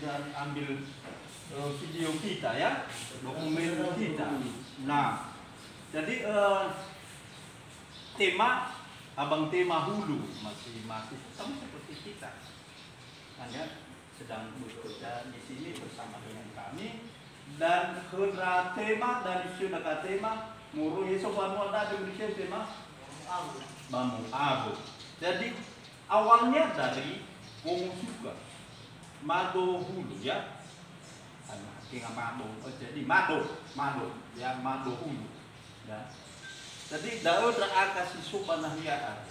dan ambil video kita ya, dokumen kita. Nah, jadi tema hulu masih sama seperti kita. Hanya sedang bekerja di sini bersama dengan kami dan kena tema dari sudah tema muru yeso banu ada di tema bambu abu. Jadi awalnya dari wong juga mado hulu ya, tinggal mado, jadi mado ya, mado hulu ya. Jadi daerah akasi subhanahiyah.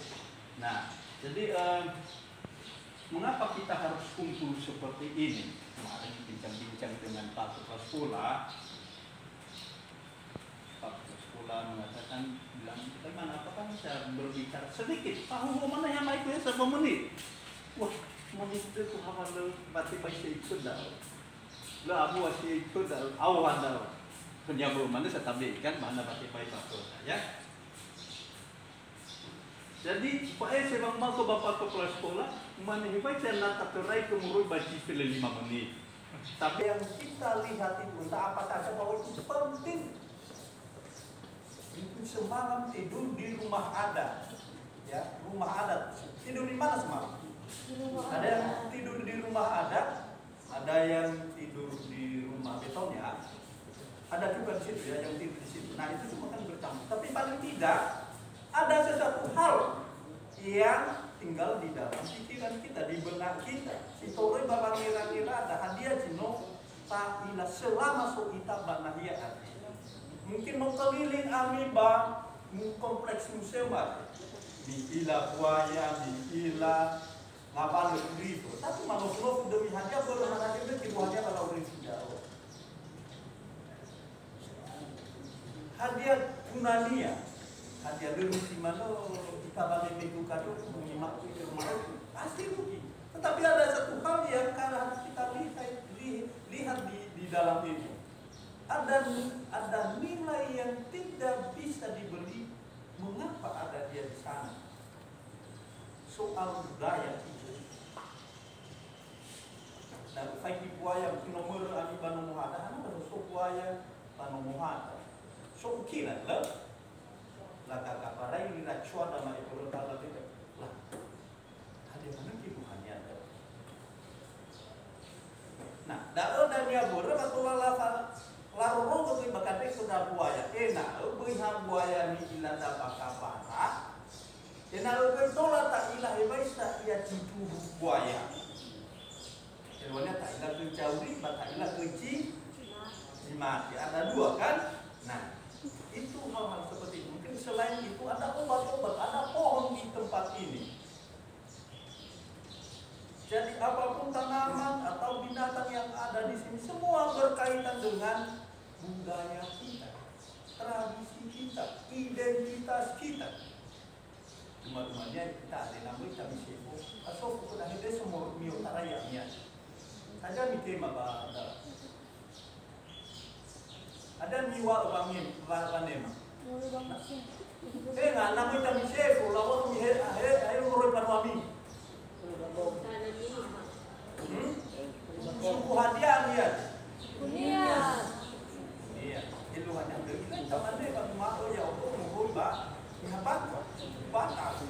Nah, jadi mengapa kita harus kumpul seperti ini? Kemarin bincang-bincang dengan Pak Kepala Sekolah. Pak Kepala Sekolah mengatakan, bilang, bagaimana apakah bisa berbicara sedikit? Tahu mana yang baik ya, 1 menit? Wah, menit itu hafal batik baik itu dah. Lah abu masih itu dah, awan dah. Penyambung mana saya tampilkan mana batik baik apa ya. Jadi, supaya saya mau ke Bapak Kepala Sekolah, mana baik saya nak terai kemudian baca film 5 menit. Tapi yang kita lihat itu, entah apa saja bahwa itu penting. Itu semalam tidur di rumah adat, ya, rumah adat. Tidur di mana semalam? Ada yang tidur di rumah adat, ada yang tidur di rumah beton ya. Ada juga di situ ya yang tidur di situ. Nah itu semua kan bercampur. Tapi paling tidak ada sesuatu hal yang tinggal di dalam pikiran kita, di benak kita. Si Toroi Bapak ngira-ngira ada hadiah Cino ta'ila selama so kita banahia. Mungkin mau keliling amiba kompleks museum di ila buaya, di ila ngapal itu. Tapi manusia demi hadiah boleh hadiah itu buahnya kalau jauh. Hadiah Gunania, hadiah dulu di mana kita bagi minggu kado menyimak di rumah pasti rugi. Tetapi ada satu hal yang karena kita lihat di dalam ini, ada nilai yang tidak bisa dibeli. Mengapa ada dia di sana? Soal budaya itu. Nah, faiki buaya nomor ani banu muhada, anu so buaya banu muhada. So kira lah kakak parai lira cuada ma itu rotala itu lah. Ada mana kibuhannya ada. Nah, dao dan ya bora atau laroro ko bakate sudah buaya. Enak, buiha buaya ni ilata bakapara. Enak ko tola tak ilah ibaisa ia cipu buaya. Keduanya tak ilah kecauri, tak ilah keci mati. Ada 2 kan? Nah, itu hal-hal seperti itu. Mungkin selain itu ada obat-obat, ada pohon di tempat ini. Jadi apapun tanaman atau binatang yang ada di sini semua berkaitan dengan budaya kita, tradisi kita, identitas kita. Cuma-cumanya kita ada nama kita bisa asal kita ada semua miutarayanya. Saja mi tema bahasa. Ada miwa bangin banema. Nggak nama kita bisa lawan mi ayo ngurut panwami. Suku hadiah dia. Iya, itu hanya kita sama deh kan mau ya untuk ngurut bah. Kenapa? Batak,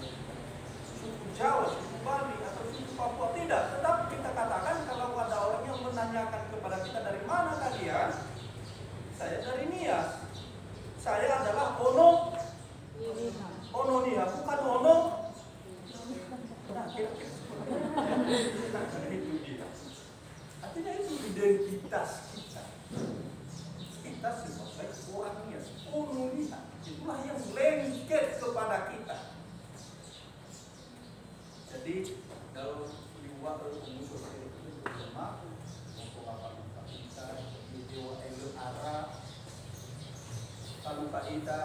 suku Jawa, suku Bali atau suku Papua tidak. Tetap kita katakan kalau ada orang yang menanyakan kepada kita dari mana kalian, saya dari Nias. Saya adalah Ono Nia, bukan Ono. Nah, itu dia. Artinya itu identitas kita. Kita sebagai orang Nias, Ono Nia. Itulah yang lengket kepada kita. Jadi kalau diwakil pengusul itu bersama untuk apa kita video elu arah kalau Pak Ita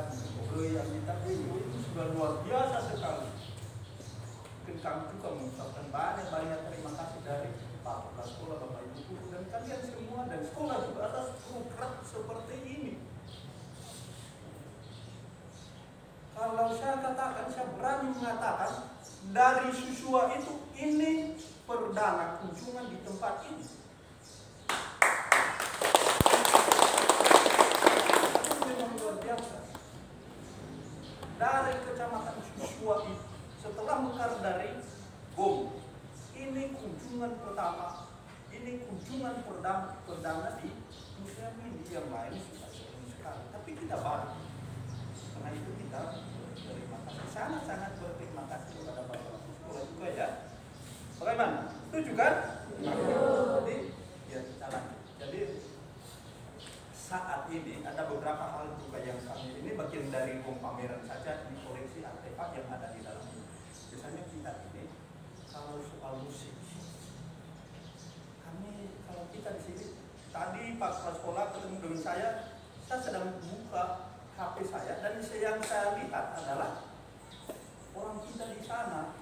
yang kita itu sudah luar biasa sekali. Mungkin kami juga mengucapkan banyak terima kasih dari Pak Kepala Sekolah, Bapak Ibu Guru dan kalian semua dan sekolah juga atas program seperti ini. Kalau saya katakan, saya berani mengatakan dari Susua itu ini perdana kunjungan di tempat ini. ini kunjungan perdana di museum ini, yang lain sudah sering sekali. Tapi kita baru. Karena itu kita berterima kasih, sangat-sangat berterima kasih kepada Bapak Sekolah juga ya. Bagaimana? Setuju kan? Jadi, ya kita lanjut. Jadi saat ini ada beberapa hal juga yang kami ini bagian dari pameran saja di koleksi artefak yang ada di dalam ini. Biasanya kita ini kalau soal musik, kalau kita di sini tadi Pak Kepala Sekolah ketemu dengan saya sedang buka HP saya dan yang saya lihat adalah orang kita di sana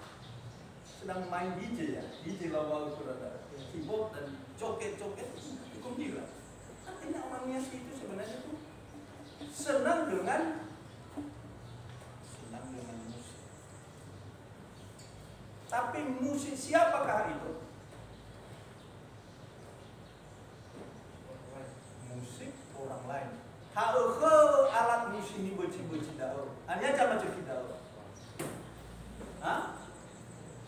sedang main DJ ya, DJ lawal saudara, keyboard dan joget-joget cukup gila. Artinya orangnya itu sebenarnya tuh senang dengan musik. Tapi musik siapakah itu? Musik orang lain. Hauh alat musik ini beci dao. Hanya aja macam kita. Hah?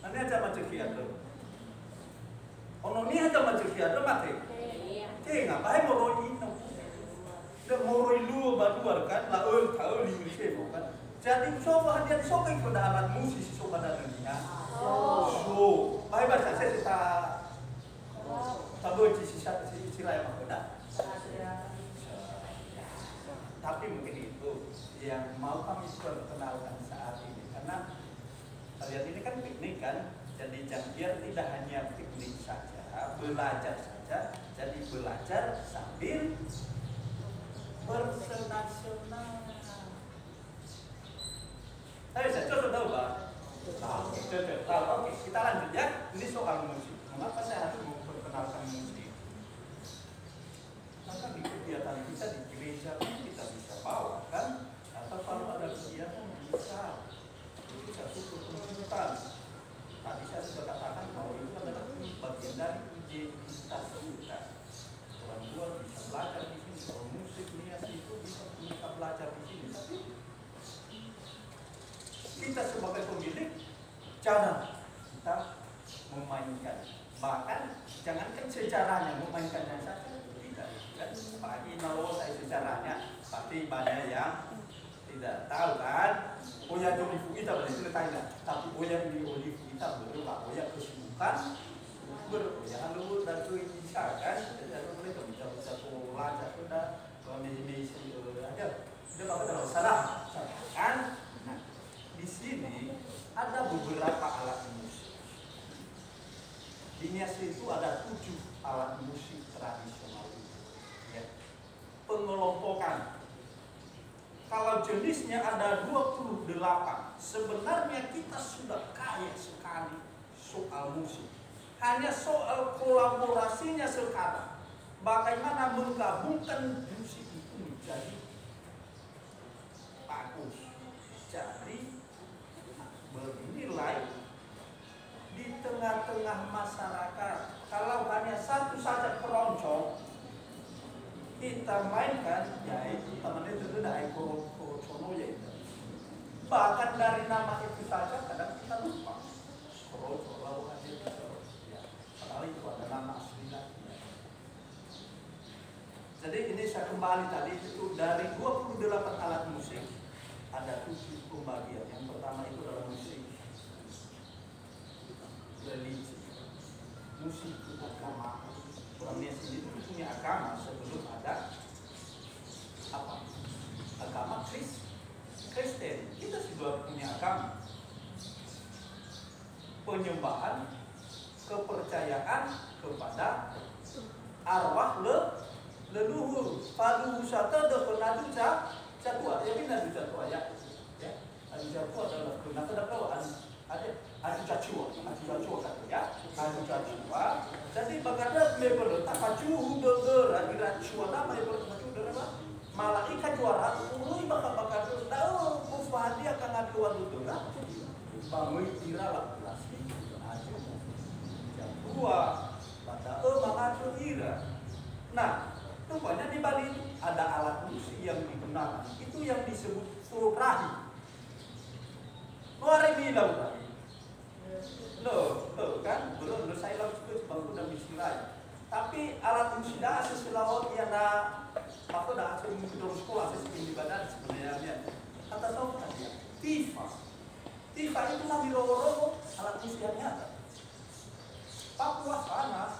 Hanya aja macam kita. Ono ni aja macam kita mati. Ngapain moroi itu? Dah moroi lu batu kan? Laul tahu di Indonesia bukan? Jadi sofa dia sokai pada alat musik sofa pada dunia. So, baik baca saya kita tahu sisi lain apa? Tapi mungkin itu yang mau kami perkenalkan saat ini, karena kalian ini kan piknik kan, jadi biar tidak hanya piknik saja, belajar saja, jadi belajar sambil bersenang-senang. Saya coba tahu Pak. Oke, kita lanjut ya. Ini soal musik. Mengapa saya harus memperkenalkan musik? Maka di kegiatan kita di gereja kita bisa bawa kan, atau kalau ada kegiatan bisa itu satu pertunjukan. Tadi saya sudah katakan bahwa itu adalah bagian dari identitas kita. Orang tua bisa belajar di sini, kalau musik niat itu bisa belajar di sini. Tapi kita sebagai pemilik jangan kita memainkan, bahkan jangankan sejarahnya memainkannya saja. Kan pagi kalau saya sejarahnya pasti banyak yang tidak tahu kan. Oya olive kita boleh ceritanya, tapi oya di olive kita baru pak oya kesibukan beroya lu dan tuh bisa kan. Jadi ada mereka bisa belajar sudah misi aja. Dia apa kalau salah kan. Nah, di sini ada beberapa alat musik. Di Nias itu ada 7 alat musik tradisional. Pengelompokan. Kalau jenisnya ada 28, sebenarnya kita sudah kaya sekali soal musik. Hanya soal kolaborasinya sekarang. Bagaimana menggabungkan musik itu menjadi bagus. Jadi bernilai di tengah-tengah masyarakat. Kalau hanya satu saja keroncong kita mainkan, yaitu temannya itu dari korocono yaitu. Bahkan dari nama itu saja kadang kita lupa. Korocono hadir ya. Padahal itu ada nama aslinya. Jadi ini saya kembali tadi itu dari 28 alat musik ada 7 pembagian. Yang pertama itu adalah musik religi, musik agama. Orangnya sendiri punya agama sebelum ada apa? Agama Kristen. Kita sudah punya agama. Penyembahan, kepercayaan kepada arwah leluhur. Padu wisata dan penadu catua. Ya penadu catua ya. Adu catua adalah penadu catua. Adu cacua kata ya. Adu cacua. Jadi bagaimana level tak pacu doger adiran cua nama level pacu doger apa? Malah ikan juara ului bakal tahu kufah dia akan ngadu doger. Bangun kira lah plastik. Aju. Jam 2 pada mengadu ira. Nah, rupanya di Bali ada alat musik yang digunakan. Itu yang disebut surahi. Luar ini lah. Loh kan, belum saya langsung bangku dan misi lain. Tapi alat musik dah seselawat yang dah apa dah sebelum kita sekolah sebelum ibadah sebenarnya kata tahu kan dia tifa itu nabi loro alat musik yang nyata Papua sana.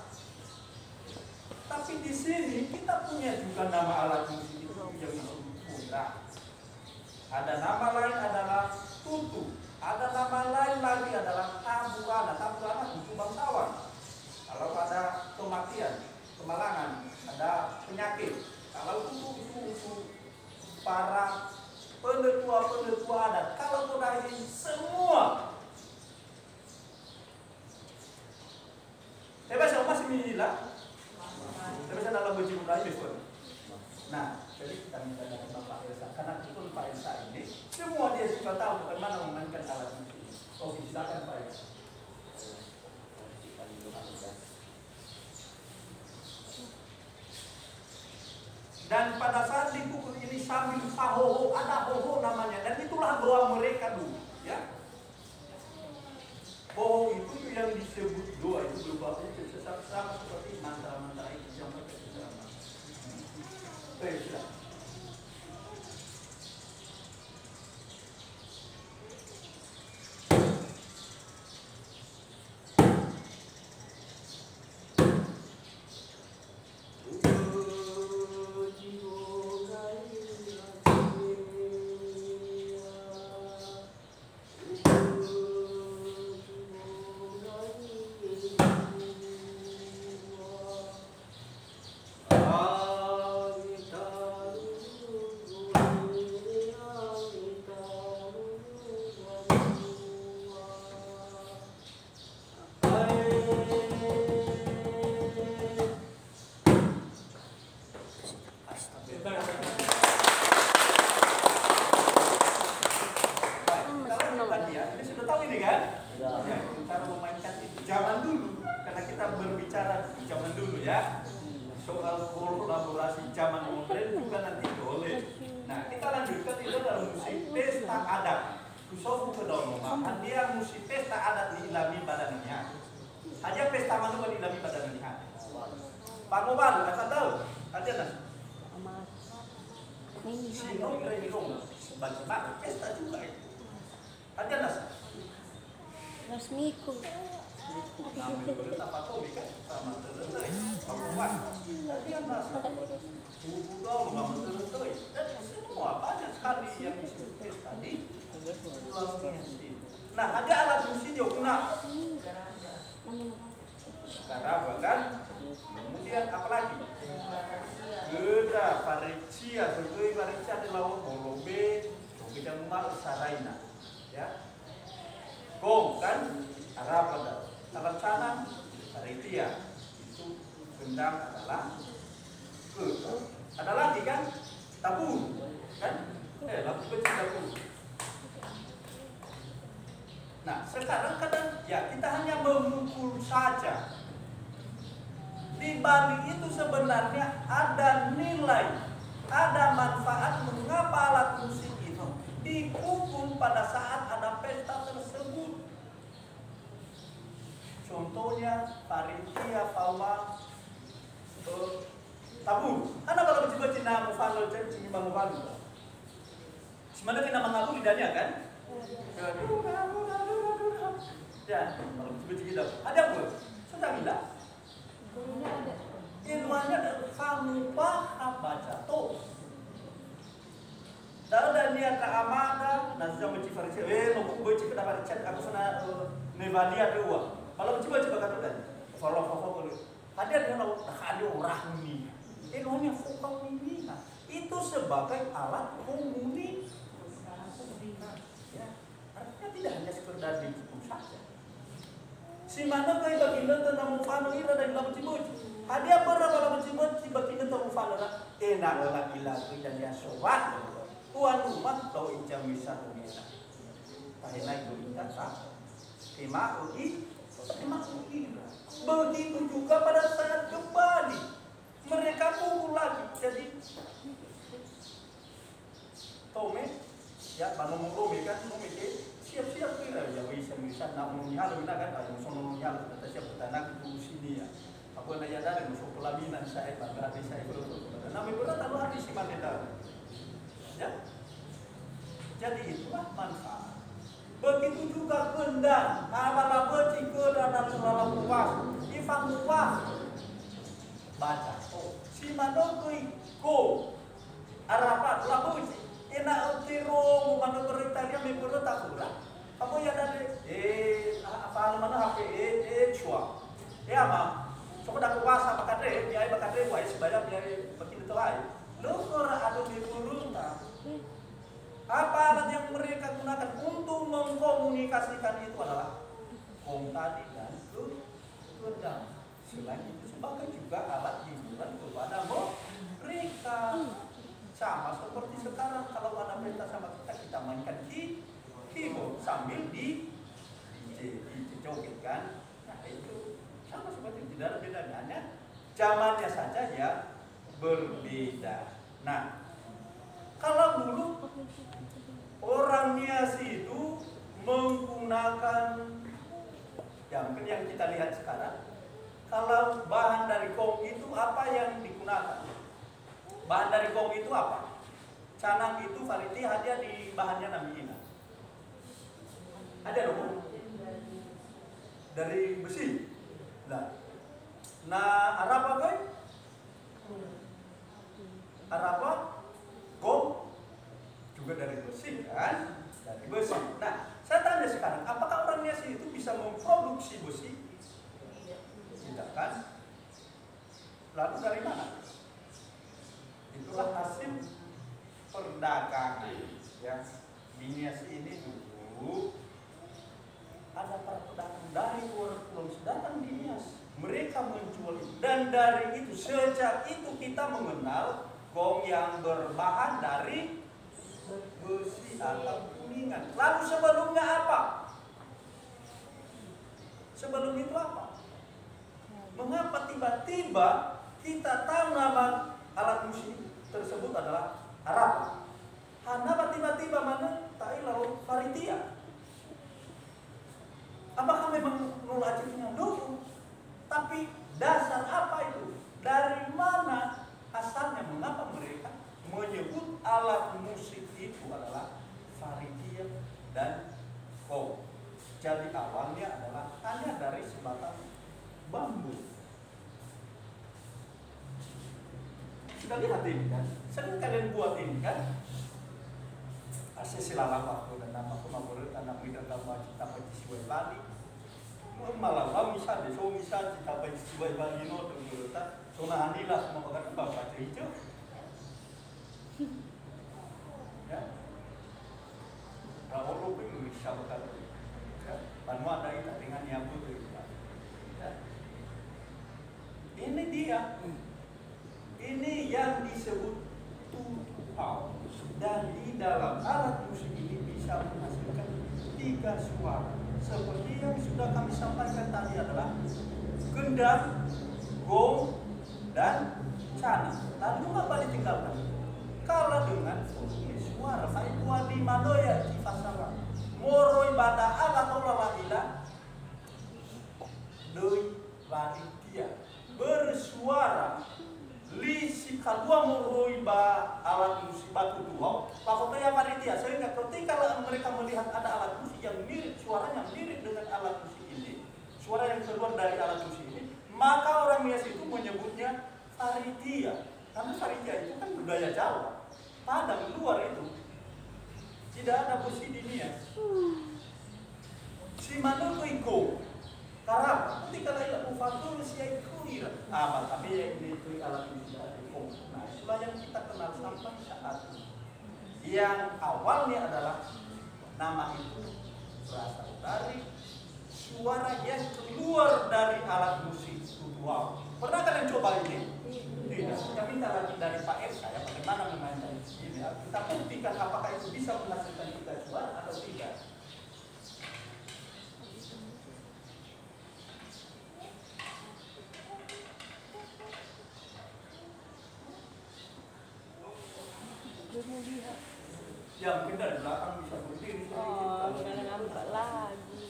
Tapi di sini kita punya juga nama alat musik itu yang disebut pura. Ada nama lain adalah tutu. Ada nama lain lagi adalah tabuana. Tabuana itu bangsawan. Kalau ada kematian, kemalangan, ada penyakit. Kalau itu para penetua adat. Kalau kodahin semua. Tapi saya masih minilah. Tapi saya dalam baju mulai besok. Nah, jadi kita minta dari Bapak Elsa. Karena itu Pak Elsa ini semua dia suka tahu bagaimana memainkan alat musik. Oke, silakan Pak Elsa. Dan pada saat dipukul ini sambil sahoho, ada hoho namanya, dan itulah doa mereka dulu, ya. Hoho itu yang disebut doa itu berubahnya sama seperti mantra-mantra itu yang mereka ceramah. Baik, silakan. Nah, ada alat musik juga. Sekarang bahkan kemudian apa lagi? Ada paricia, sebagai paricia adalah bolobe, bidang mal saraina, ya. Gong kan Arab ada. Alat sana paritia itu gendang adalah ke. Ada lagi kan tabu, kan? Lagu kecil tabu. Nah, sekarang kadang ya kita hanya memukul saja. Di balik itu sebenarnya ada nilai, ada manfaat mengapa alat musik itu dipukul pada saat ada pesta tersebut. Contohnya paritia pawa tabu. Anda kalau baca-baca nama mufalo jadi mufalo. Sebenarnya kita mengaku lidahnya kan? Ya, kalau begitu ada apa? Sudah bilang. Ilmuannya kamu paham baca tuh. Dan dia tak amada, nasi jam baca farisi. Mau baca kita baca aku sana nevalia dua. Kalau baca bakal kan. Follow. Ada dia ada orang ini. Ilmuannya fokal ini. Itu sebagai alat komunikasi. Tidak hanya sekedar dipukul saja. Si mana kau baginda tentang mufano ira dan lamu cibut. Hadia berapa lamu cibut si baginda tentang mufano ira. Enak lagi dan dia sobat. Tuan rumah kau ijam bisa tumina. Tahina itu indah. Tema uki. Begitu juga pada saat kembali mereka pukul lagi. Jadi Tome ya bangun Rome kan Rome siap-siap kira ya bisa nak menghalo kan ayo sono menghalo kita siap tanah itu sini ya Aku nak ada musuh pelaminan saya, berarti saya beruntung. Nabi pun tak luar di sini ya. Jadi itulah manfaat. Begitu juga kendang, apabila beci ke dalam selalu puas, ifang puas, baca. Oh, si manogui ko, arapat labu beci, enak utiro, mana beritalia mengurut tak kurang. Kamu ya dari apa mana HP cua, apa? Coba dah puasa bakadre, biaya bakadre, wah sebanyak biaya begini tu aja. Lu orang ada di burung tak? Apa alat yang mereka gunakan untuk mengkomunikasikan itu adalah kong tadi dan kendang. Selain itu sebagai juga alat hiburan kepada mereka. Sama seperti sekarang kalau ada perintah sama kita mainkan keyboard sambil dijogetkan. Nah itu sama seperti tidak ada bedanya. Zamannya saja ya berbeda. Nah kalau dulu orang Nias itu menggunakan yang kita lihat sekarang. Kalau bahan dari kong itu apa yang digunakan? Bahan dari kong itu apa? Canang itu variti ada di bahannya namanya. Ada dong? Dari besi. Nah, Arab apa? Arab kong juga dari besi kan? Dari besi. Nah, saya tanya sekarang, apakah orang Nias itu bisa memproduksi besi? Tidak kan? Lalu dari mana? Itulah hasil perdagangan. Ya, Nias ini dulu ada para pedagang dari luar pulau datang di Nias. Mereka menjual itu. Dan dari itu, sejak itu kita mengenal gong yang berbahan dari besi atau kuningan. Lalu sebelumnya apa? Sebelum itu apa? Mengapa tiba-tiba kita tahu nama alat musik tersebut adalah Arab? Kenapa tiba-tiba mana lalu Faritia? Apakah memang nolajiknya dulu? Tapi dasar apa itu? Dari mana asalnya? Mengapa mereka menyebut alat musik itu adalah Faritia dan kong? Jadi awalnya adalah hanya dari sebatang bambu. Sudah lihat ini kan? Sering kalian buat ini kan? Asyik silalah waktu dan nama kumabur dan nama ida nama cita pecisiwai bali. Malam misal so misal cita pecisiwai bali no tunggu tak. So nah anilah semua bakat bapak hijau. Ya, rawol ruping bisa bakat. Panwa ada itu dengan yang butuh. Ya. Ini dia. Ini yang disebut tutup. Dan di dalam alat musik ini bisa menghasilkan 3 suara. Seperti yang sudah kami sampaikan tadi adalah gendang, gong, dan canang. Lalu apa ditinggalkan? Kalau dengan volume suara, saya buat di Manoya di Fasara. Moroi bada alat olahraga doi panitia bersuara lisi kadua moroi ba alat musik batu dua pakotnya panitia sehingga ketika mereka melihat ada alat musik yang mirip suaranya mirip dengan alat musik ini, suara yang keluar dari alat musik ini, maka orang Nias itu menyebutnya panitia karena panitia itu kan budaya Jawa. Padang luar itu tidak ada besi di Nias. Si mana iko karena ketika layak ufatul si iko ira. Tapi ini itu alat ini tidak ada iko. Nah itulah yang kita kenal sampai saat ini. Yang awalnya adalah nama itu berasal dari suara yang keluar dari alat musik tutuau. Pernah kalian coba ini? Tidak. Kita minta lagi dari Pak Eka ya bagaimana memainkan ini. Kita buktikan apakah itu bisa menghasilkan kita suara atau tidak. Yang kita di belakang bisa berdiri. Oh, jangan nampak lagi.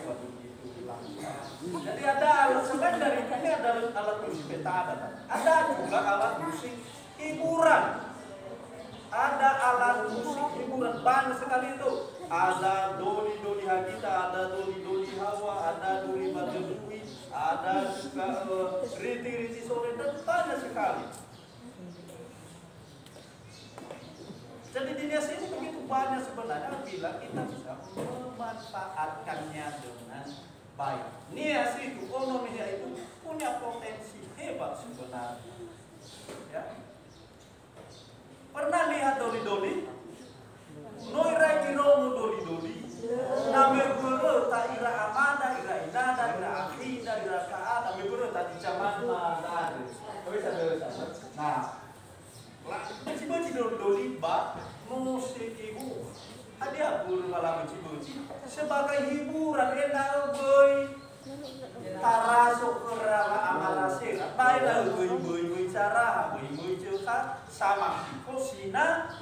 waduh itu langsung. Jadi ada alat selain dari ini ada alat musik peta ada juga alat musik hiburan. Ada alat musik hiburan banyak sekali itu. Ada doli Hagita, ada doli Hawa, ada doli Badui, ada juga riti sore dan banyak sekali. Jadi di dunia sini begitu banyak sebenarnya bila kita bisa memanfaatkannya dengan baik. Nias itu, ekonominya itu punya potensi hebat sebenarnya. Ya. Pernah lihat doli-doli? Noira kiromu doli-doli. Name guru tak ira amada, ira inada, ira akhida, ira kaada. Name guru tak dicaman ada. Nah, benci-benci doli-doli ba musik ibu. Ada guru malah benci-benci sebagai hiburan enak boy. Tarasuk kerama amarasera. Baiklah boy cara, boy juga sama kosina.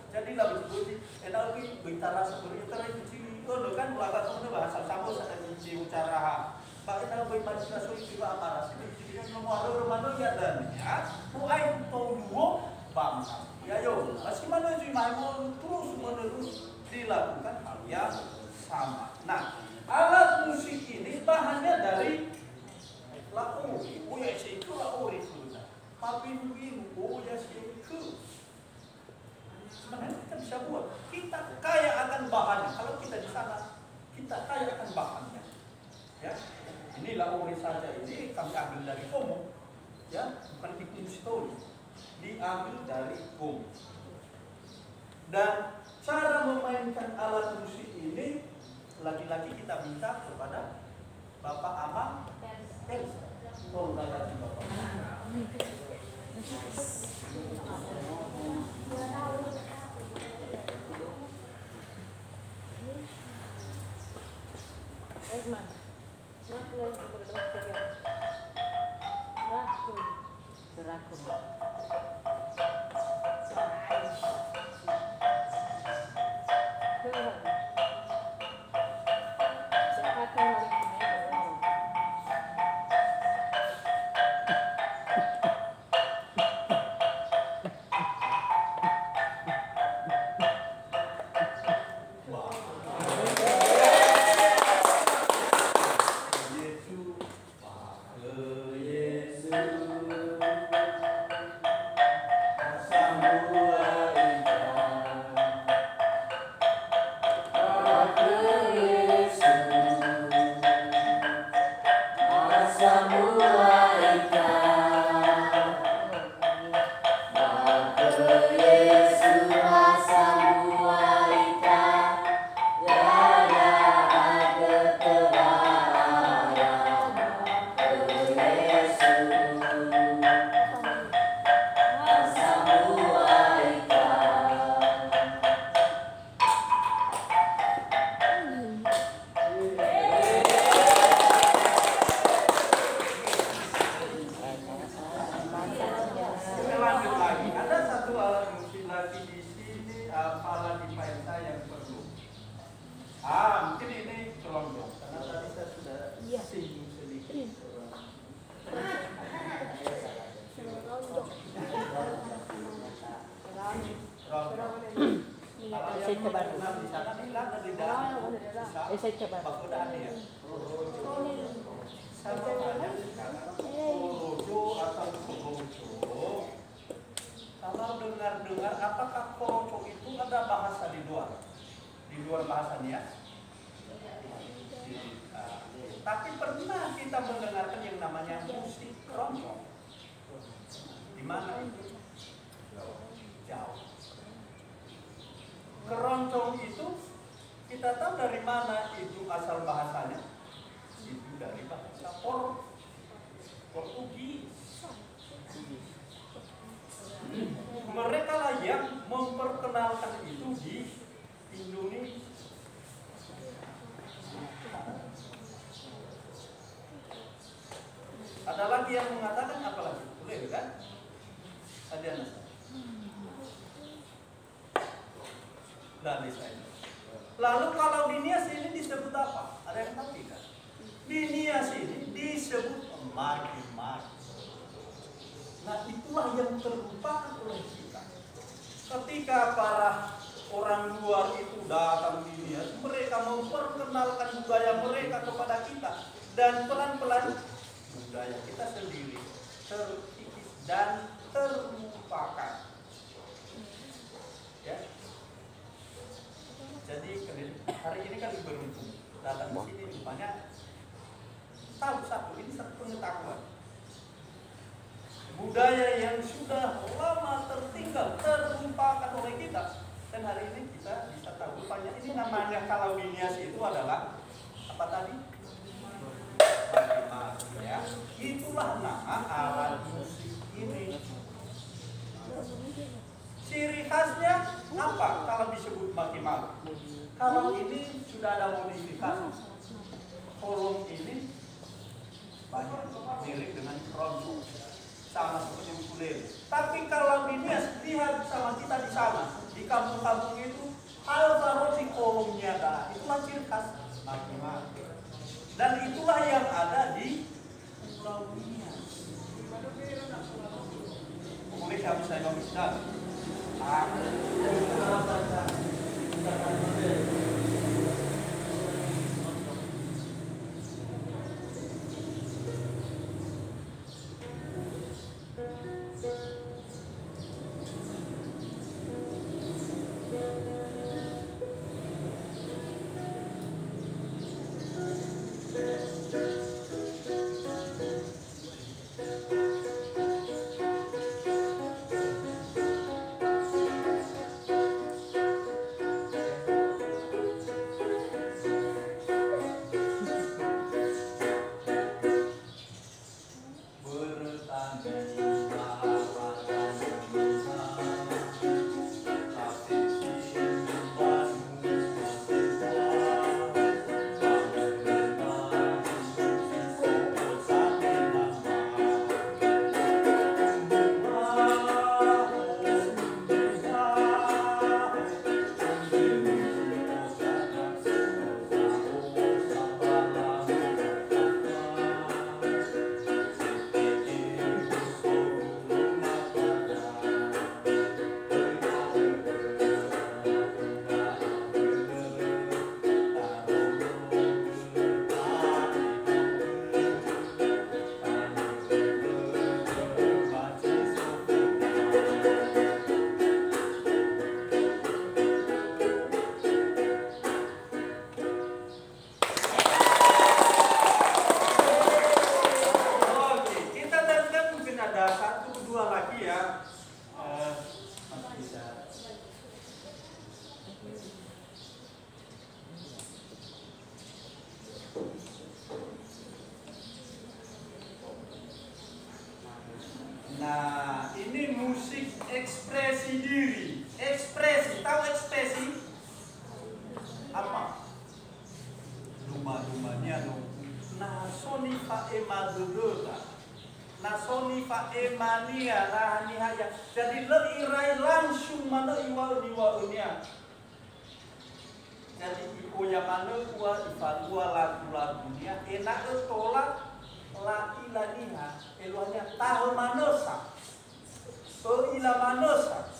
Jadi lah benci-benci enak boy tarasuk berita itu ciri. Oh kan melakukan itu bahasa sambung saya benci cara. Baiklah boy manusia sulit juga amarasera. Jadi nomor rumah ya dan ya. Mulai tunggu bangsa. Ya yo, masih menuju Maimun terus menerus dilakukan hal yang sama. Nah, alat musik ini bahannya dari lau, uya siku lau itu. Tapi mungkin uya siku. Sebenarnya kita bisa buat. Kita kaya akan bahannya. Kalau kita di sana, kita kaya akan bahannya. Ya, ini lau saja ini kami ambil dari Komo. Ya, bukan bikin story. Diambil dari gong. Dan cara memainkan alat musik ini lagi-lagi kita minta kepada Bapak Amang Elsa. Tolong kasih Bapak. Kalau dengar-dengar, apakah koroco itu ada bahasa di luar bahasanya? Tapi pernah kita mendengarkan yang namanya musik keroncong. Di mana itu? Jauh. Keroncong itu kita tahu dari mana itu asal bahasanya? Itu dari bahasa Portugis. Mereka lah yang memperkenalkan itu di Indonesia. Ada lagi yang mengatakan apa lagi? Boleh kan? Ada dan lalu kalau di Nias ini apa? Ada yang tahu tidak? Binias ini disebut maki-maki. Nah itulah yang terlupakan oleh kita. Ketika para orang luar itu datang Binias, mereka memperkenalkan budaya mereka kepada kita. Dan pelan-pelan budaya kita sendiri terkikis dan terlupakan. Ya. Jadi hari ini kan beruntung datang di sini rupanya tahu satu, ini satu pengetahuan. Budaya yang sudah lama tertinggal, terlupakan oleh kita. Dan hari ini kita bisa tahu rupanya ini namanya kalau Binias itu adalah apa tadi? Maki-maki, ya. Itulah nama alat musik ini. Ciri khasnya apa kalau disebut maki-maki? Kalau ini sudah ada modifikasi. Kolom ini banyak mirip dengan trombon, sama seperti ukulele. Tapi kalau Binias, lihat sama kita di sana, di kampung-kampung itu Alvaro di kolomnya ada. Itulah ciri khas maki-maki. Dan itulah yang ada di Pulau Binias. Boleh kami saya komisioner. Nah, ini musik ekspresi diri. Ekspresi, tahu ekspresi? Apa? Duma-dumanya no. Nasoni fa emadudota. Nasoni fa emania rahanihaya. Jadi leirai langsung mana iwa-iwa-nya. Jadi ibu yang mana kuat ifadua lagu-lagunya enak tolak laki laniha eluanya tahu manosa ila manosa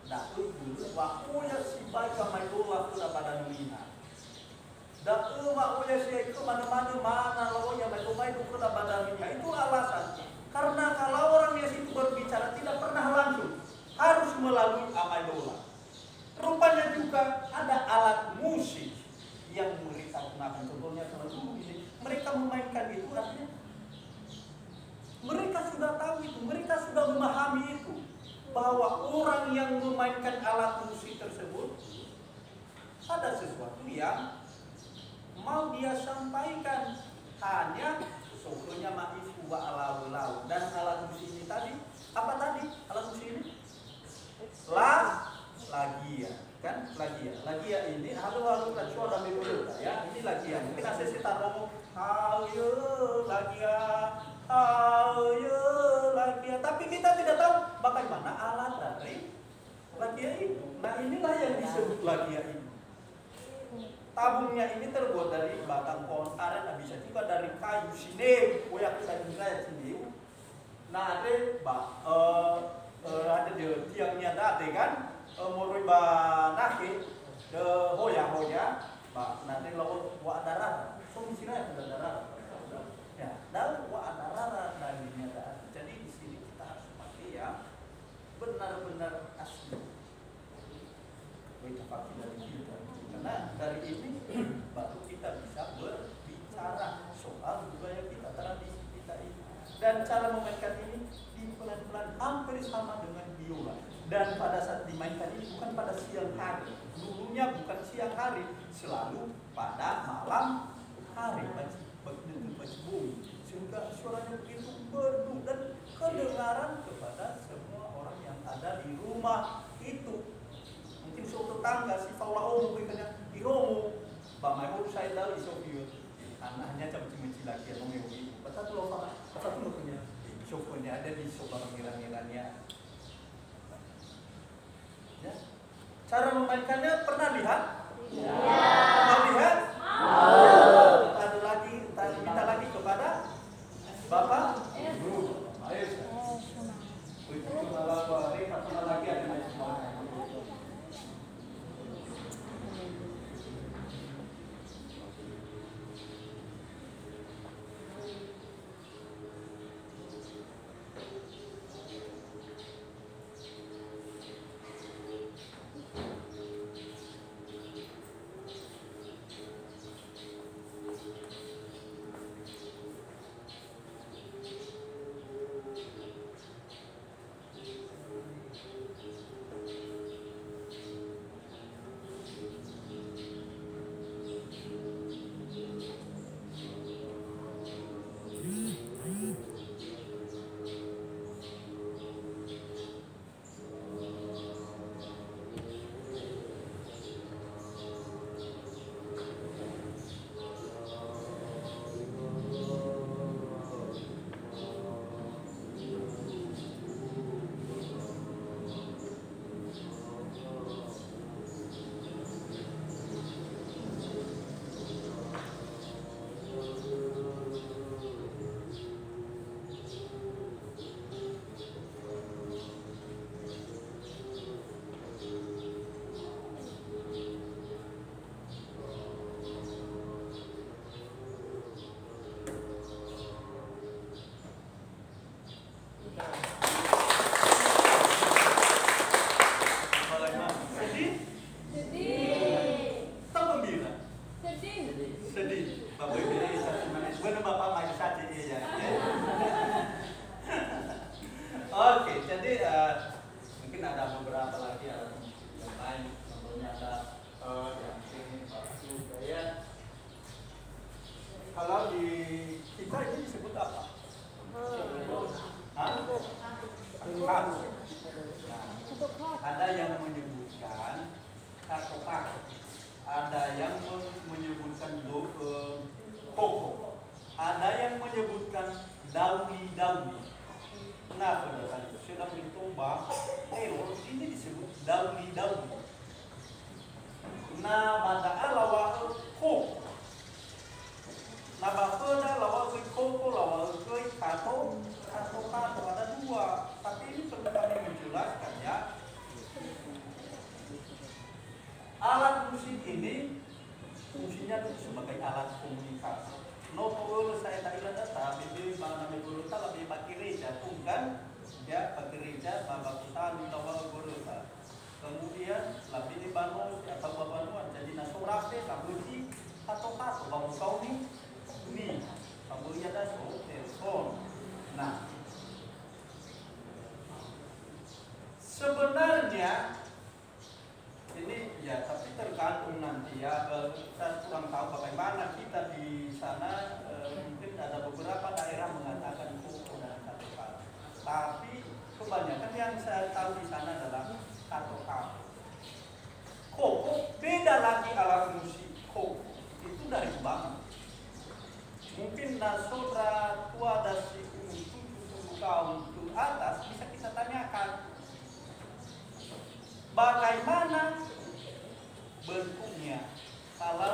dah dulu wakuya si baik kamai doa pula pada nuliha dah wakuya si itu mana lawannya mai itu pula pada nuliha. Itu alasan karena kalau orang yang itu berbicara tidak pernah langsung, harus melalui amai doa. Rupanya juga ada alat musik yang mereka gunakan. Contohnya kalau dulu ini mereka memainkan itu, artinya mereka sudah tahu itu, mereka sudah memahami itu, bahwa orang yang memainkan alat musik tersebut ada sesuatu yang mau dia sampaikan. Hanya sokonya ma'ifu wa alawu. Dan alat musik ini tadi, apa tadi alat musik ini? Lagia, kan? Lagia ini halo kan suara dulu ya. Ini lagia. Mungkin saya taruh hayo lagia. Tapi kita tidak tahu bagaimana alat dari lagia itu. Nah, inilah yang disebut lagia ini. tabungnya ini terbuat dari batang pohon aren, bisa juga dari kayu sine, koyak kayu raya sini. Nah ada di tiangnya ada kan, moroi ba nake, de hoya, ba nanti lawan wa darah, so misirnya ada darah. Ya, dan wa darah dagingnya ada. Jadi di sini kita harus pakai yang benar-benar asli. Kita pakai dari kita. Karena dari ini baru kita bisa berbicara soal budaya kita, tradisi kita ini. Dan cara memainkan ini di pelan-pelan hampir sama dengan biola. Dan pada saat dimainkan ini bukan pada siang hari. Dulunya bukan siang hari, selalu pada malam hari. Bumi. Sehingga suaranya begitu merdu dan kedengaran kepada semua orang yang ada di rumah itu. Mungkin suatu tetangga si Paula Omo berikannya Iromo, bang mau saya tahu isofio, anaknya cemci lagi atau mewi, betul loh pak, betul loh punya, sofonya ada di sofa pengiran-irannya. Ya. Cara memainkannya pernah lihat? Ya. Mau lihat? Mau. Ada lagi, minta lagi kepada Bapak? Ayo. Itu malah pernah lagi ada semua. Ada yang menyebutkan katopak, ada yang menyebutkan koko, ada yang menyebutkan dauni. Kenapa kan sedang dicoba? Ini disebut dauni. Nah, pada lawa koko. Nah, bapaknya lawa koko, lawa kato ada dua. Tapi ini perlu kami menjelaskan ya. Alat musik ini fungsinya itu sebagai alat komunikasi. No power saya tak ilah data, bibi mana berurutan lebih pakai reja, kan? Ya pakai reja, bapak kita di bawah berurutan. Kemudian lebih di banu atau babanuan jadi nasorape, kabuji atau bangun kau ni, kabuji ada telepon. Nah, sebenarnya ini ya, tapi tergantung nanti ya. Saya kurang tahu bagaimana kita di sana. Mungkin ada beberapa daerah mengatakan koko dan katopak. Tapi kebanyakan yang saya tahu di sana adalah katopak. Koko beda lagi alat musik. Koko itu dari bambu. Mungkin nasodra tua dasi untuk kaum ke atas bisa kita tanyakan. Bagaimana bentuknya? Kalau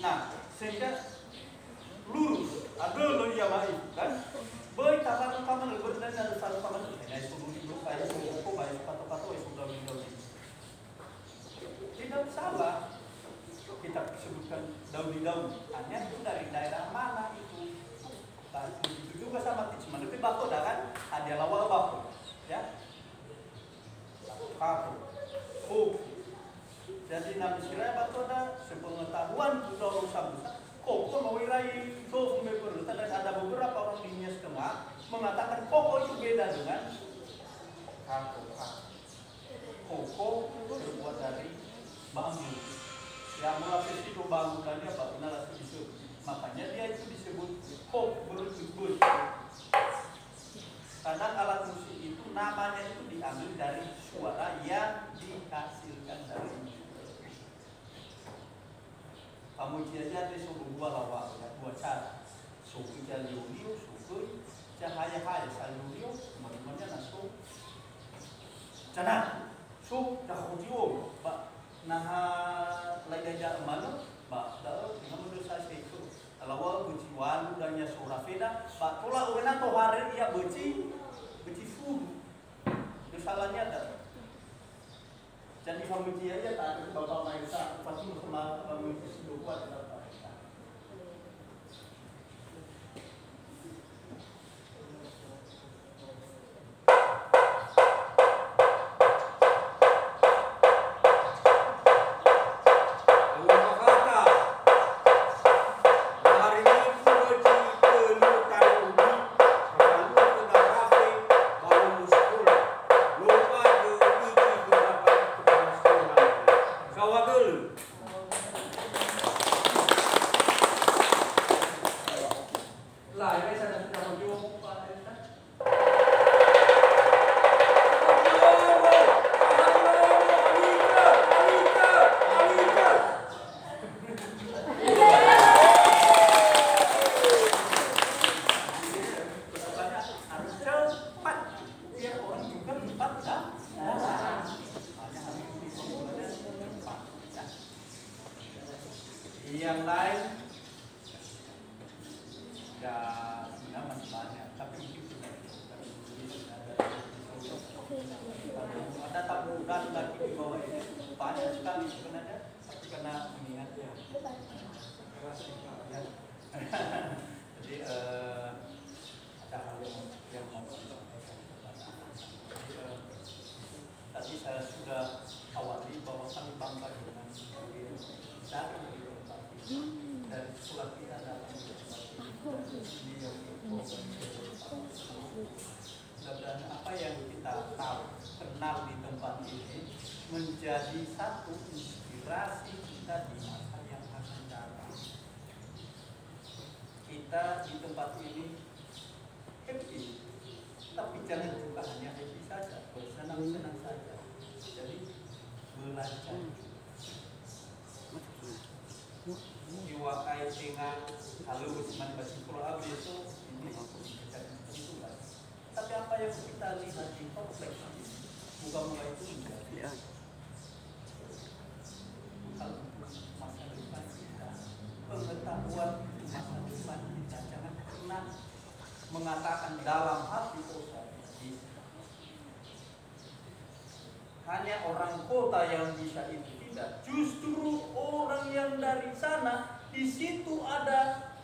Nah, sehingga lurus, ada lo ya mai kan? Boy taman lebih dari ada satu taman. Nah, itu dulu kayak kok baik pato-pato itu sudah menjauh. Tidak salah kita sebutkan daun-daun. Hanya itu dari daerah mana itu? Nah, itu juga sama cuma lebih bako dah kan? Ada lawal bako, ya. Bako. Oh. Jadi nabi siraya bako dah sepengetahuan sudah usaha. Koko mewirai koko meberluta dan ada beberapa orang di Nias Tengah mengatakan koko itu beda dengan kako. Koko terbuat dari bambu. Yang melapis itu bambu dan dia apa? Benar disebut. Makanya dia itu disebut kok berujung. Karena alat musik itu namanya itu diambil dari suara yang dihasilkan dari musik. Kamu aja ada dua lawak, ya, dua cara. Suku jalurio, suku cahaya salurio, mana nasu. Cana, su cahujio, ba, nah lagi aja mana, ba, dah dengan menurut saya itu. Kalau buciwan udahnya surafeda, ba, tola uena tohare ia buci furu. Kesalahannya ada. Jadi family aja tak ada bapak Maisa, pasti sama family sudah kuat dapat. Yang lain ya sebenarnya masih banyak, tapi mungkin sudah ada taburan lagi di bawah ini banyak sekali sebenarnya, tapi karena mengingat ya jadi ada hal yang mau tadi saya sudah awali bahwa kami bangga dengan dari surat kita dalam dan apa yang kita tahu kenal di tempat ini menjadi satu inspirasi kita di masa yang akan datang. Kita di tempat ini happy, tapi jangan juga hanya happy saja, bersenang-senang saja. Jadi belajar. Diwakai dengan kalau Usman Basikurah itu ini itu kan. Tapi apa yang kita lihat di kompleks ini bukan mulai itu enggak. Kalau masa depan kita, pengetahuan masa depan kita jangan pernah mengatakan dalam hati hanya orang kota yang bisa itu. Tidak, justru orang yang dari sana di situ ada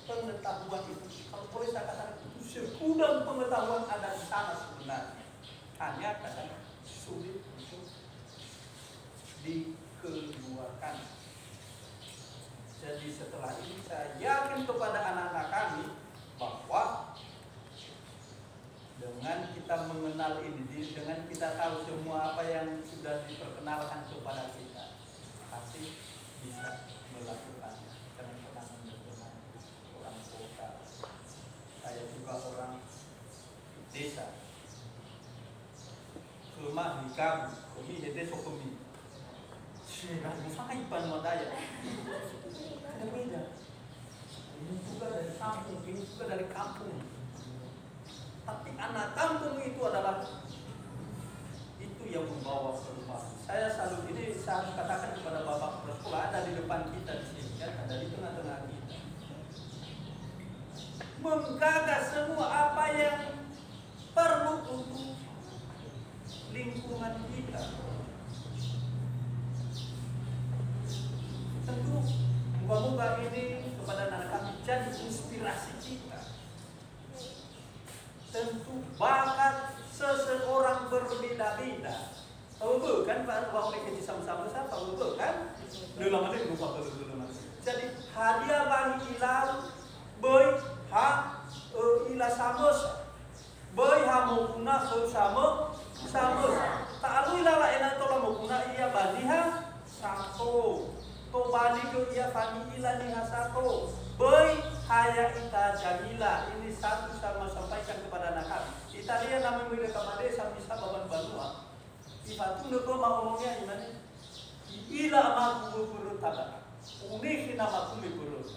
pengetahuan itu. Kalau boleh saya katakan itu segudang pengetahuan ada di sana sebenarnya. Hanya kadang sulit untuk dikeluarkan. Jadi setelah ini saya yakin kepada anak-anak kami bahwa dengan kita mengenal ini, dengan kita tahu semua apa yang sudah diperkenalkan kepada kita, pasti bisa melakukannya. Jangan pernah mendengar orang kota. Saya juga orang desa. Rumah di kamu, kami desa kami. Sudah sangat ipan modaya. Ada beda. Ini juga dari kampung, ini juga dari kampung. Tapi anak kampung itu adalah itu itu yang membawa perubahan. Saya selalu ini saya harus katakan kepada bapak sekolah, ada di depan kita di sini kan, ada di tengah-tengah kita. Menggagas semua apa yang perlu untuk lingkungan kita. Tentu moga-moga ini kepada anak kami jadi inspirasi kita. Tentu bakat seseorang berbeda-beda. Tahu kan Pak Bapak ini sama-sama saya tahu kan? Dulu mana lupa dulu. Jadi hadiah bagi ilau boy ha ila samos boy ha mau guna sama tak alu ila enak to mau guna ia bani ha satu to bani ke ia bani ila ni ha satu boy haya ita jamila. Ini satu sama sampaikan kepada anak kami. Italia namanya mereka kamade sama bisa baban balua. Ifatu neko mau ngomongnya gimana? Ila amaku berurut tada. Unik nama aku berurut.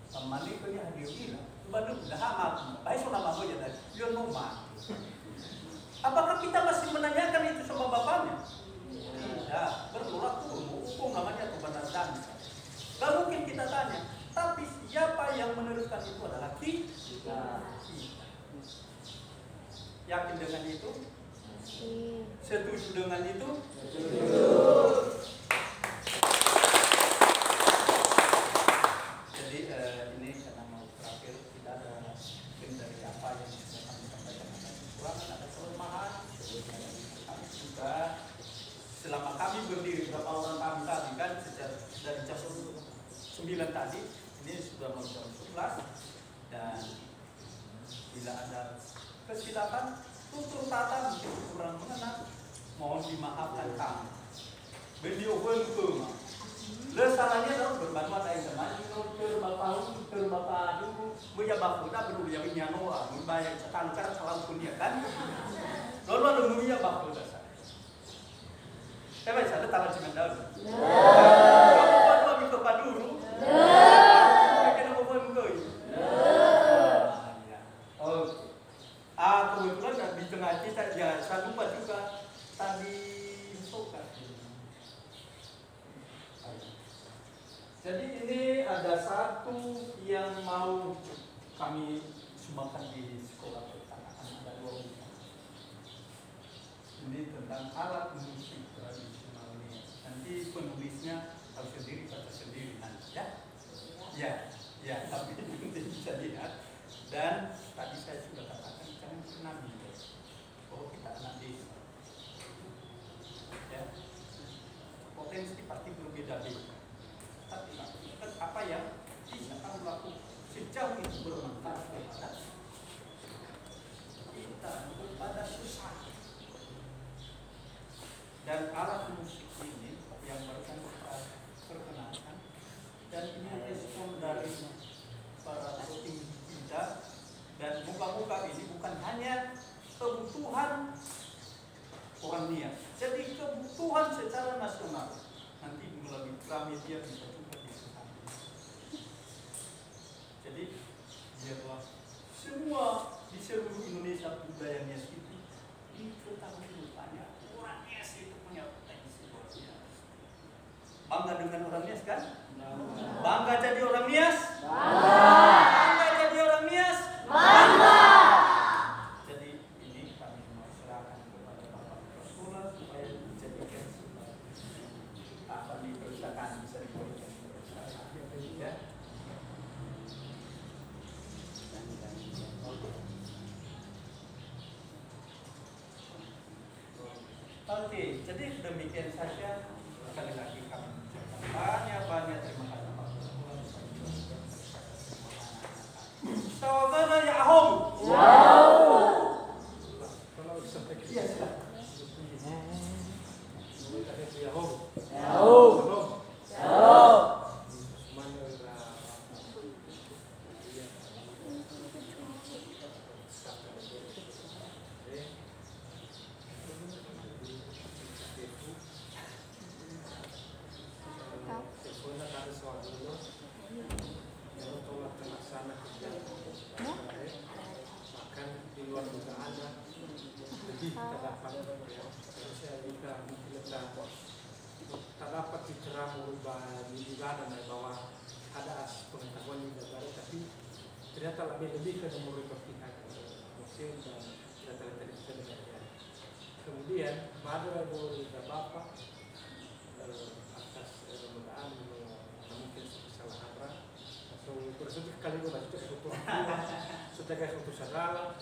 Samani ko ya hadir ila. Badu dah amaku. Baik so nama ko ya tadi. Yo noma. Apakah kita masih menanyakan itu sama bapaknya? Tidak. Berulang hukum namanya kebenaran bangsa. Gak mungkin kita tanya. Tapi siapa yang meneruskan itu adalah kita. Yakin dengan itu? Setuju dengan itu? Jadi ini karena mau terakhir, tidak ada mungkin dari apa yang sudah kami sampaikan, ada kekurangan, ada kelemahan. Kami juga selama kami berdiri, berapa orang kami tadi kan sejak dari jam 9 tadi, ini sudah mau jam 11, dan bila ada kesilapan tutur kata mungkin kurang mengenal, mohon dimaafkan kami. Beliau pun salahnya adalah berbantu ada yang teman terbapak dulu punya bapak perlu yang nyanoa membayar setangkar salam punya kan lalu ada mulia bapak dasar. Saya tahu cuma daun. Kamu baru ambil bapak dulu. Kena bapak mengoi. Kebetulan di tengah kita ya saya lupa juga tadi sokat. Jadi ini ada satu yang mau kami sumbangkan di sekolah pertanakan, ada 2 buku. Ini tentang alat musik tradisional ini. Nanti penulisnya harus sendiri baca sendiri nanti ya. Ya, tapi nanti bisa lihat. Dan tadi saya sudah katakan jangan pernah bilang bahwa kita anak desa. Ya, potensi pasti berbeda-beda. Tapi lakukan apa yang bisa kamu lakukan sejauh itu bermanfaat kepada kita, kepada sesama. Dan alat musik ini yang barusan kita perkenalkan, dan ini respon dari para petinggi kita, dan muka-muka ini bukan hanya kebutuhan orang Nias, jadi kebutuhan secara nasional. Nanti melalui Gramedia bisa juga disahkan. Jadi biarlah semua di seluruh Indonesia budaya Nias itu diketahui rupanya orang Nias itu punya potensi luar biasa. Bangga dengan orang Nias kan? Bangga jadi orang Nias? Bangga jadi orang Nias? Bangga. Jadi ini kami mau serahkan kepada Bapak Sekolah supaya dijadikan apa di perusahaan bisa diberikan ya. Oke, jadi demikian saja. Sekali lagi kami banyak terima kasih Pak Sekolah. Saudara Yahum. Iya, silakan. Makan pada ya, saya juga mungkin tak dapat diterang merubah di negara bahwa ada pengetahuan di negara, tapi ternyata lebih ke merubah pihak museum dan data-data kita negara. Kemudian pada Bapak atas mudah-mudahan mungkin kesalahan atau bersuatu kali itu sebagai suatu salah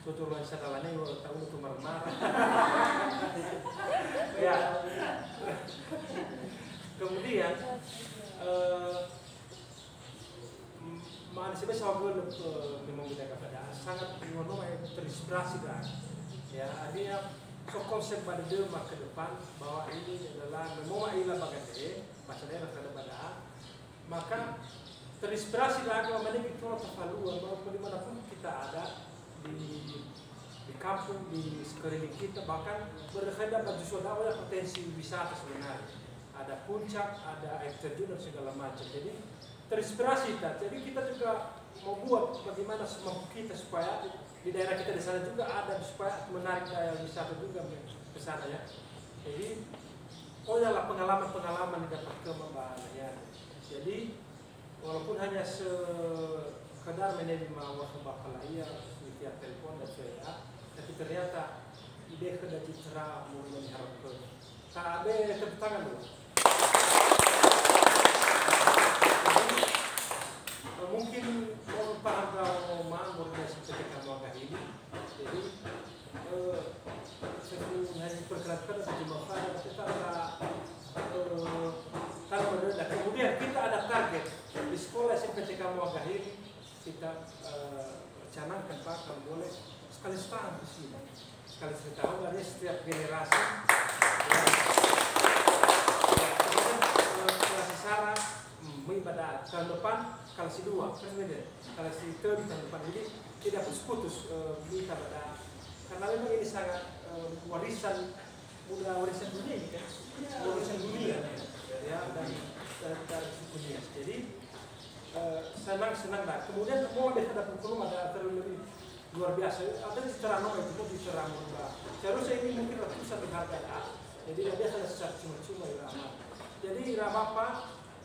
suatu salahnya tahu itu marah-marah. Ya. Kemudian manusia saya memang tidak kepada sangat terinspirasi kan. Ya, dia so konsep pada dia ke depan bahwa ini adalah memang ilah bagai masalahnya terhadap pada maka terinspirasi lagi memang itu terlalu bahwa dimanapun kita ada di kampung di sekeliling kita bahkan berhadap justru ada potensi wisata sebenarnya ada puncak ada air terjun dan segala macam jadi terinspirasi kita jadi kita juga mau buat bagaimana semampu kita supaya di daerah kita di sana juga ada supaya menarik daya wisata juga ke sana ya jadi adalah pengalaman-pengalaman yang dapat kembali jadi walaupun hanya sekedar menerima waktu iya via telepon dan sebagainya tapi ternyata ide sudah cerah mulai diharapkan KB tepuk tangan dulu mungkin para mau seperti kamu agak ini jadi sebelum hari pergerakan di Makassar kita ada kalau kemudian kita ada target di sekolah SMPT kamu agak ini kita canangkan Pak kalau boleh sekali setahun di sini sekali setahun dari setiap generasi kelas Sarah pada tahun depan kelas 2 kelas 3 tahun depan jadi tidak putus-putus kita pada karena memang ini sangat warisan dunia ini kan warisan dunia ya dari dunia jadi senang lah kemudian mau ada kurikulum ada terlebih luar biasa ada di Terano itu di Terano seharusnya ini mungkin ratusan berharga jadi dia biasa secara cuma-cuma irama jadi irama apa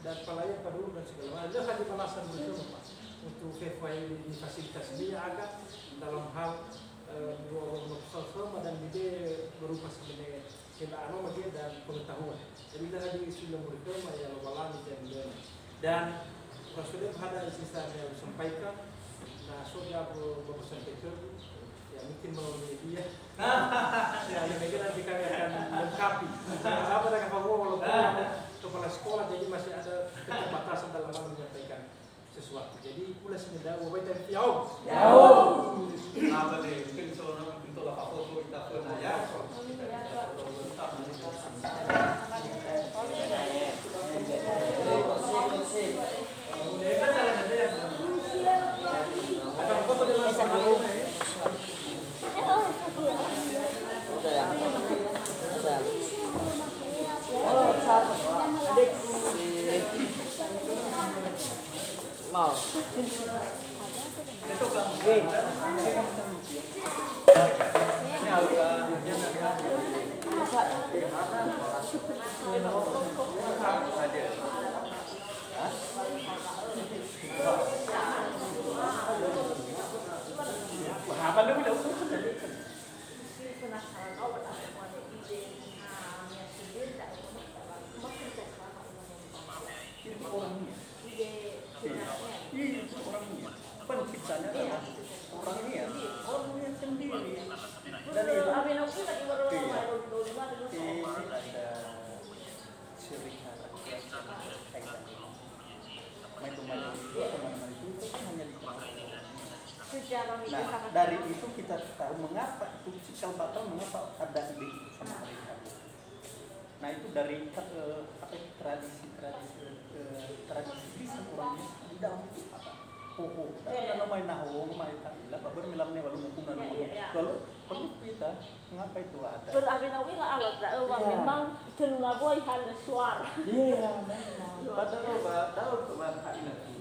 dan pelayan padul dan segala macam dia hanya balasan bersama untuk di fasilitas dia agak dalam hal sama dan ide berupa sebenarnya kendaraan media dan pengetahuan jadi dia hanya isu yang bersama yang balami dan Rasulullah ada sisa yang disampaikan nah sudah beberapa sampaikan ya mungkin melalui media ya mungkin nanti kami akan lengkapi apa dengan bahwa walaupun kepala sekolah jadi masih ada keterbatasan dalam hal menyampaikan sesuatu jadi pula sebenarnya wabai dan jauh apa deh mungkin seluruh untuk apa foto kita pernah ya mau itu kan apa dulu penciptanya adalah orang ini ya orang yang sendiri dan itu ada syarikat teman-teman itu hanya di nah dari itu kita tahu mengapa itu cikal bakal mengapa ada ide sama mereka nah itu dari tradisi lisan orangnya di dalam itu apa dan main nahu main takila babar milamnya walau hukum dan lalu perlu kita mengapa itu ada berabinawi lah alat memang terlalu hal suara iya padahal tahu kemana ini